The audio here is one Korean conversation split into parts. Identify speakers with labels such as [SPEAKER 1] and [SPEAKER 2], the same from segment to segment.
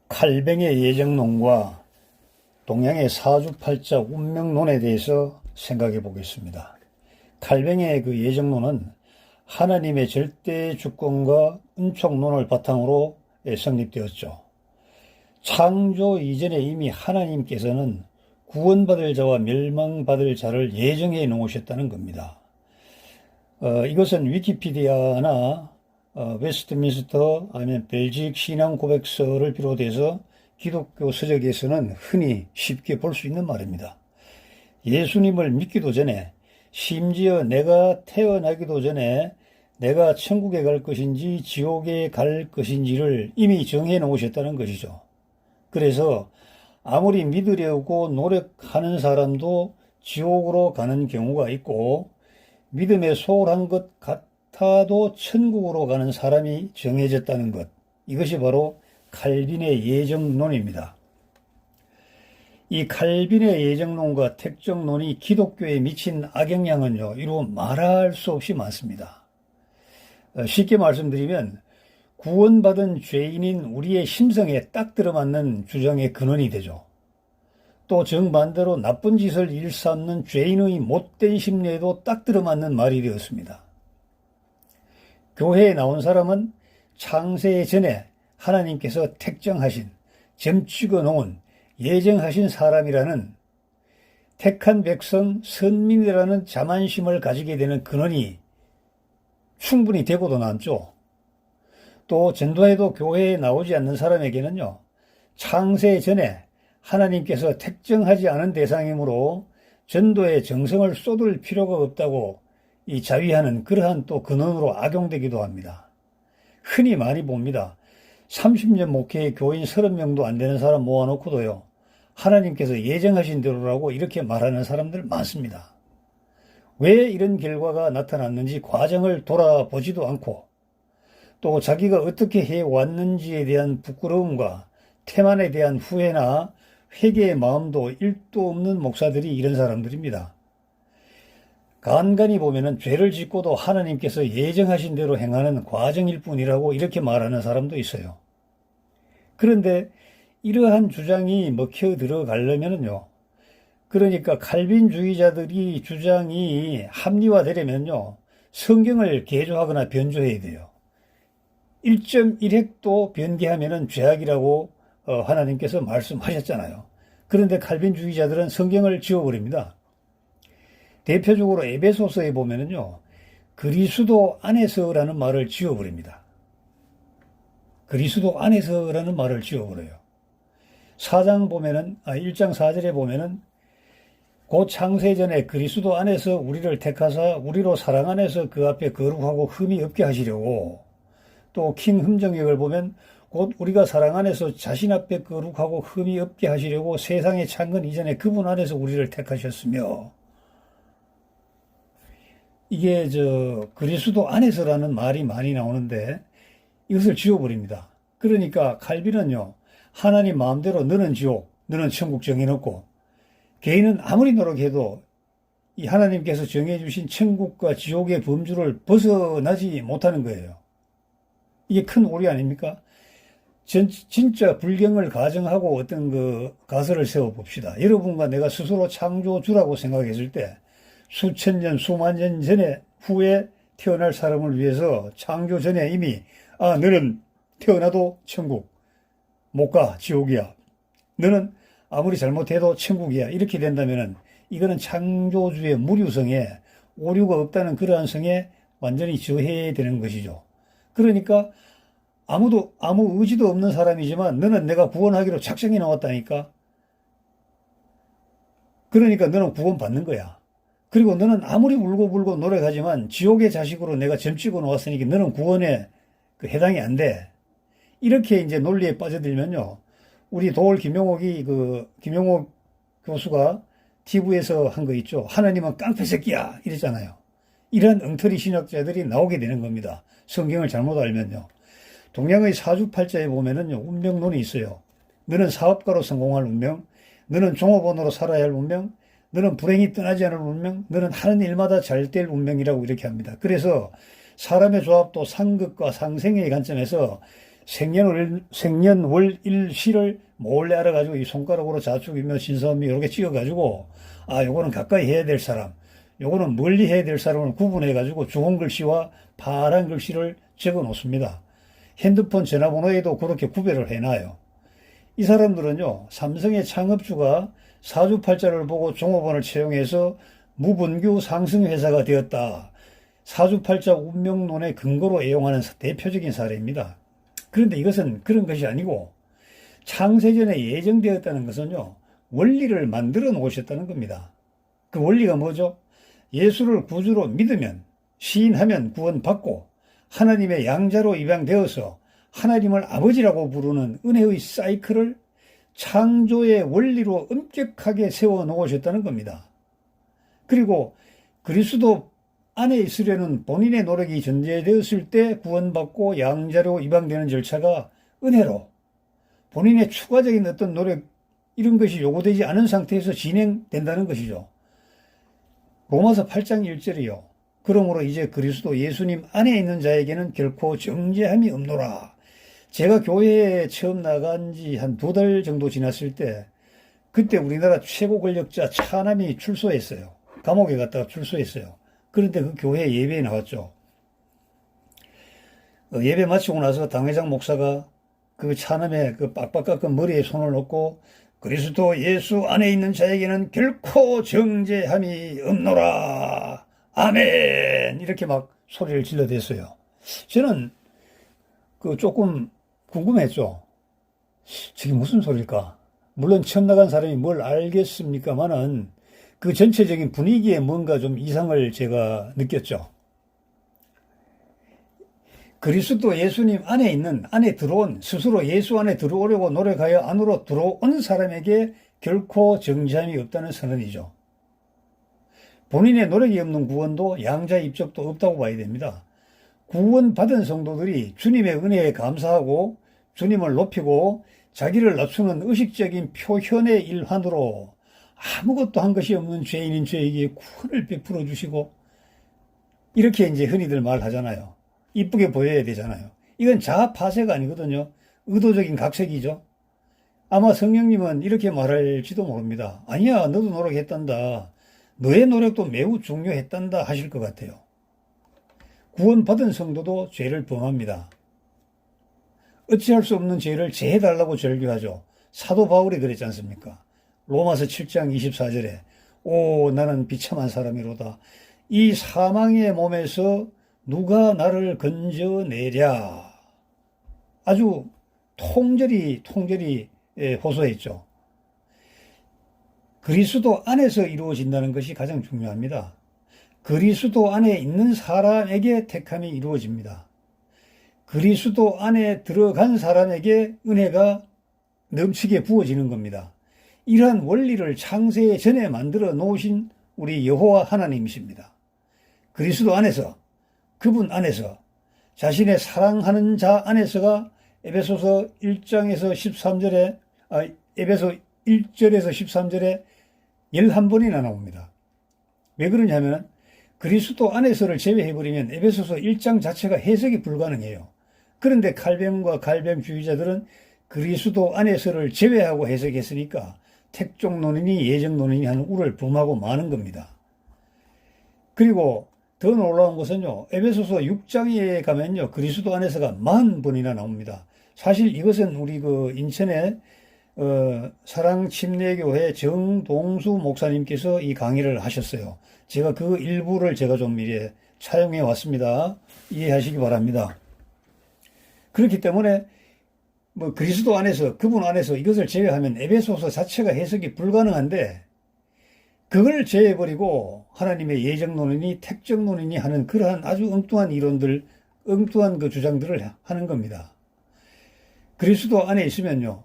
[SPEAKER 1] 칼뱅의 예정론과 동양의 사주팔자 운명론에 대해서 생각해 보겠습니다. 칼뱅의 그 예정론은 하나님의 절대 주권과 운촉론을 바탕으로 성립되었죠. 창조 이전에 이미 하나님께서는 구원받을 자와 멸망받을 자를 예정해 놓으셨다는 겁니다. 이것은 위키피디아나 웨스트민스터 아니면 벨직 신앙 고백서를 비롯해서 기독교 서적에서는 흔히 쉽게 볼 수 있는 말입니다. 예수님을 믿기도 전에, 심지어 내가 태어나기도 전에 내가 천국에 갈 것인지 지옥에 갈 것인지를 이미 정해 놓으셨다는 것이죠. 그래서 아무리 믿으려고 노력하는 사람도 지옥으로 가는 경우가 있고, 믿음에 소홀한 것 같아도 천국으로 가는 사람이 정해졌다는 것, 이것이 바로 칼빈의 예정론입니다. 이 칼빈의 예정론과 택정론이 기독교에 미친 악영향은요, 이루 말할 수 없이 많습니다. 쉽게 말씀드리면 구원받은 죄인인 우리의 심성에 딱 들어맞는 주장의 근원이 되죠. 또 정반대로 나쁜 짓을 일삼는 죄인의 못된 심리에도 딱 들어맞는 말이 되었습니다. 교회에 나온 사람은 창세 전에 하나님께서 택정하신, 점찍어 놓은, 예정하신 사람이라는, 택한 백성, 선민이라는 자만심을 가지게 되는 근원이 충분히 되고도 남죠. 또 전도해도 교회에 나오지 않는 사람에게는요, 창세 전에 하나님께서 택정하지 않은 대상이므로 전도에 정성을 쏟을 필요가 없다고 이 자위하는 그러한 또 근원으로 악용되기도 합니다. 흔히 많이 봅니다. 30년 목회에 교인 30명도 안 되는 사람 모아놓고도요, 하나님께서 예정하신 대로라고 이렇게 말하는 사람들 많습니다. 왜 이런 결과가 나타났는지 과정을 돌아보지도 않고, 또 자기가 어떻게 해왔는지에 대한 부끄러움과 태만에 대한 후회나 회개의 마음도 1도 없는 목사들이 이런 사람들입니다. 간간히 보면은 죄를 짓고도 하나님께서 예정하신 대로 행하는 과정일 뿐이라고 이렇게 말하는 사람도 있어요. 그런데 이러한 주장이 먹혀 들어가려면요, 그러니까 칼빈주의자들이 주장이 합리화되려면요, 성경을 개조하거나 변조해야 돼요. 1.1획도 변개하면은 죄악이라고 하나님께서 말씀하셨잖아요. 그런데 칼빈주의자들은 성경을 지워버립니다. 대표적으로 에베소서에 보면은요, 그리스도 안에서라는 말을 지워버립니다. 그리스도 안에서라는 말을 지워버려요. 4장 보면은, 1장 4절에 보면은, 곧 창세전에 그리스도 안에서 우리를 택하사 우리로 사랑 안에서 그 앞에 거룩하고 흠이 없게 하시려고, 또 킹 흠정역을 보면 곧 우리가 사랑 안에서 자신 앞에 거룩하고 흠이 없게 하시려고 세상의 창건 이전에 그분 안에서 우리를 택하셨으며, 이게 그리스도 안에서라는 말이 많이 나오는데 이것을 지워버립니다. 그러니까 칼빈은요, 하나님 마음대로 너는 지옥, 너는 천국 정해놓고, 개인은 아무리 노력해도 이 하나님께서 정해주신 천국과 지옥의 범주를 벗어나지 못하는 거예요. 이게 큰 오리 아닙니까? 진짜 불경을 가정하고 어떤 가설을 세워봅시다. 여러분과 내가 스스로 창조주라고 생각했을 때 수천 년, 수만 년 전에 후에 태어날 사람을 위해서 창조 전에 이미 너는 태어나도 천국 못 가, 지옥이야. 너는 아무리 잘못해도 천국이야. 이렇게 된다면은 이거는 창조주의 무류성에 오류가 없다는 그러한 성에 완전히 저해되는 것이죠. 그러니까 아무 의지도 없는 사람이지만 너는 내가 구원하기로 작정해 나왔다니까. 그러니까 너는 구원받는 거야. 그리고 너는 아무리 울고불고 노력하지만 지옥의 자식으로 내가 점찍어 놓았으니까 너는 구원에 해당이 안 돼. 이렇게 이제 논리에 빠져들면요, 우리 도올 김용옥 교수가 TV에서 한 거 있죠. 하나님은 깡패 새끼야 이랬잖아요. 이런 엉터리 신학자들이 나오게 되는 겁니다. 성경을 잘못 알면요. 동양의 사주팔자에 보면은요, 운명론이 있어요. 너는 사업가로 성공할 운명, 너는 종업원으로 살아야 할 운명, 너는 불행이 떠나지 않을 운명, 너는 하는 일마다 잘 될 운명이라고 이렇게 합니다. 그래서 사람의 조합도 상극과 상생의 관점에서 생년월일시를 몰래 알아가지고 이 손가락으로 자축이며 신사음미 이렇게 찍어가지고 요거는 가까이 해야 될 사람, 요거는 멀리 해야 될 사람을 구분해가지고 주홍 글씨와 파란 글씨를 적어 놓습니다. 핸드폰 전화번호에도 그렇게 구별을 해놔요. 이 사람들은요, 삼성의 창업주가 사주팔자를 보고 종업원을 채용해서 무분규 상승회사가 되었다. 사주팔자 운명론의 근거로 애용하는 대표적인 사례입니다. 그런데 이것은 그런 것이 아니고 창세전에 예정되었다는 것은요, 원리를 만들어 놓으셨다는 겁니다. 그 원리가 뭐죠? 예수를 구주로 믿으면, 시인하면 구원받고 하나님의 양자로 입양되어서 하나님을 아버지라고 부르는 은혜의 사이클을 창조의 원리로 엄격하게 세워 놓으셨다는 겁니다. 그리고 그리스도 안에 있으려는 본인의 노력이 전제되었을 때 구원받고 양자로 입양되는 절차가 은혜로 본인의 추가적인 어떤 노력 이런 것이 요구되지 않은 상태에서 진행된다는 것이죠. 로마서 8장 1절이요. 그러므로 이제 그리스도 예수님 안에 있는 자에게는 결코 정죄함이 없노라. 제가 교회에 처음 나간 지 한 2달 정도 지났을 때 그때 우리나라 최고 권력자 차남이 출소했어요. 감옥에 갔다가 출소했어요. 그런데 그 교회 예배에 나왔죠. 예배 마치고 나서 당회장 목사가 그 차남의 그 빡빡 깎은 머리에 손을 놓고 그리스도 예수 안에 있는 자에게는 결코 정죄함이 없노라. 아멘! 이렇게 막 소리를 질러댔어요. 저는 그 조금 궁금했죠. 저게 무슨 소리일까? 물론 처음 나간 사람이 뭘 알겠습니까만은 그 전체적인 분위기에 뭔가 좀 이상을 제가 느꼈죠. 그리스도 예수님 안에 있는, 안에 들어온, 스스로 예수 안에 들어오려고 노력하여 안으로 들어온 사람에게 결코 정죄함이 없다는 선언이죠. 본인의 노력이 없는 구원도 양자 입적도 없다고 봐야 됩니다. 구원받은 성도들이 주님의 은혜에 감사하고 주님을 높이고 자기를 낮추는 의식적인 표현의 일환으로 아무것도 한 것이 없는 죄인인 죄에게 구원을 베풀어 주시고 이렇게 이제 흔히들 말하잖아요. 이쁘게 보여야 되잖아요. 이건 자아파쇄가 아니거든요. 의도적인 각색이죠. 아마 성령님은 이렇게 말할지도 모릅니다. 아니야, 너도 노력했단다. 너의 노력도 매우 중요했단다 하실 것 같아요. 구원받은 성도도 죄를 범합니다. 어찌할 수 없는 죄를 제해달라고 절규하죠. 사도 바울이 그랬지 않습니까? 로마서 7장 24절에 오 나는 비참한 사람이로다. 이 사망의 몸에서 누가 나를 건져내랴. 아주 통절히 호소했죠. 그리스도 안에서 이루어진다는 것이 가장 중요합니다. 그리스도 안에 있는 사람에게 택함이 이루어집니다. 그리스도 안에 들어간 사람에게 은혜가 넘치게 부어지는 겁니다. 이러한 원리를 창세 전에 만들어 놓으신 우리 여호와 하나님이십니다. 그리스도 안에서, 그분 안에서, 자신의 사랑하는 자 안에서가 에베소서 1장에서 13절에, 에베소 1절에서 13절에 11번이나 나옵니다. 왜 그러냐면 그리스도 안에서를 제외해버리면 에베소서 1장 자체가 해석이 불가능해요. 그런데 칼뱅과 칼뱅주의자들은 그리스도 안에서를 제외하고 해석했으니까 택종론이니 예정론이니 하는 우를 범하고 마는 겁니다. 그리고 더 놀라운 것은요, 에베소서 6장에 가면요, 그리스도 안에서가 40번이나 나옵니다. 사실 이것은 우리 그 인천의 사랑침례교회 정동수 목사님께서 이 강의를 하셨어요. 제가 그 일부를 제가 좀 이래 차용해 왔습니다. 이해하시기 바랍니다. 그렇기 때문에 뭐 그리스도 안에서, 그분 안에서 이것을 제외하면 에베소서 자체가 해석이 불가능한데 그걸 제외해버리고 하나님의 예정론이니 택정론이니 하는 그러한 아주 엉뚱한 이론들, 엉뚱한 그 주장들을 하는 겁니다. 그리스도 안에 있으면요,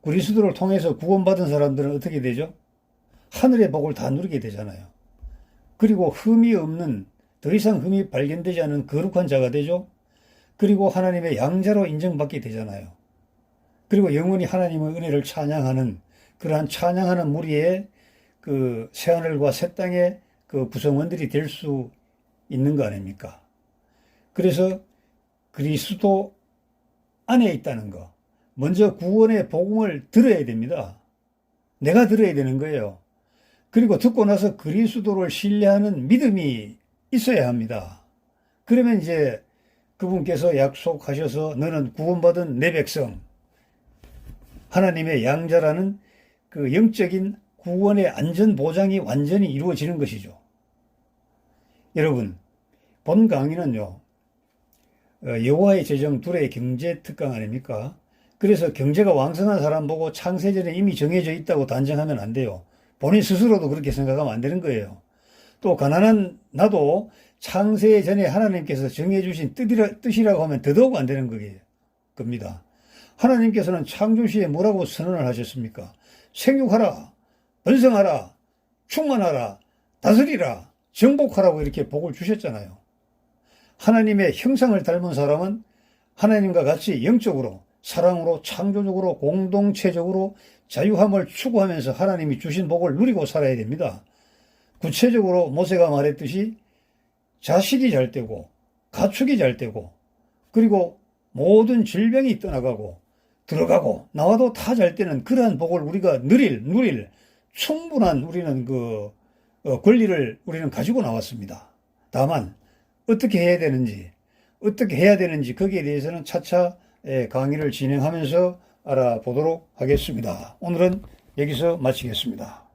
[SPEAKER 1] 그리스도를 통해서 구원받은 사람들은 어떻게 되죠? 하늘의 복을 다 누리게 되잖아요. 그리고 흠이 없는, 더 이상 흠이 발견되지 않은 거룩한 자가 되죠. 그리고 하나님의 양자로 인정받게 되잖아요. 그리고 영원히 하나님의 은혜를 찬양하는 그러한 찬양하는 무리의 그 새하늘과 새 땅의 그 구성원들이 될 수 있는 거 아닙니까? 그래서 그리스도 안에 있다는 거. 먼저 구원의 복음을 들어야 됩니다. 내가 들어야 되는 거예요. 그리고 듣고 나서 그리스도를 신뢰하는 믿음이 있어야 합니다. 그러면 이제 그분께서 약속하셔서 너는 구원받은 내 백성, 하나님의 양자라는 그 영적인 구원의 안전 보장이 완전히 이루어지는 것이죠. 여러분, 본 강의는요, 여호와의 재정 둘의 경제 특강 아닙니까? 그래서 경제가 왕성한 사람 보고 창세전에 이미 정해져 있다고 단정하면 안 돼요. 본인 스스로도 그렇게 생각하면 안 되는 거예요. 또 가난한 나도 창세 전에 하나님께서 정해주신 뜻이라고 하면 더더욱 안 되는 겁니다. 하나님께서는 창조시에 뭐라고 선언을 하셨습니까? 생육하라, 번성하라, 충만하라, 다스리라, 정복하라고 이렇게 복을 주셨잖아요. 하나님의 형상을 닮은 사람은 하나님과 같이 영적으로, 사랑으로, 창조적으로, 공동체적으로 자유함을 추구하면서 하나님이 주신 복을 누리고 살아야 됩니다. 구체적으로 모세가 말했듯이 자식이 잘 되고 가축이 잘 되고 그리고 모든 질병이 떠나가고 들어가고 나와도 다 잘 되는 그러한 복을 우리가 누릴 충분한 우리는 그 권리를 우리는 가지고 나왔습니다. 다만 어떻게 해야 되는지 거기에 대해서는 차차 강의를 진행하면서 알아보도록 하겠습니다. 오늘은 여기서 마치겠습니다.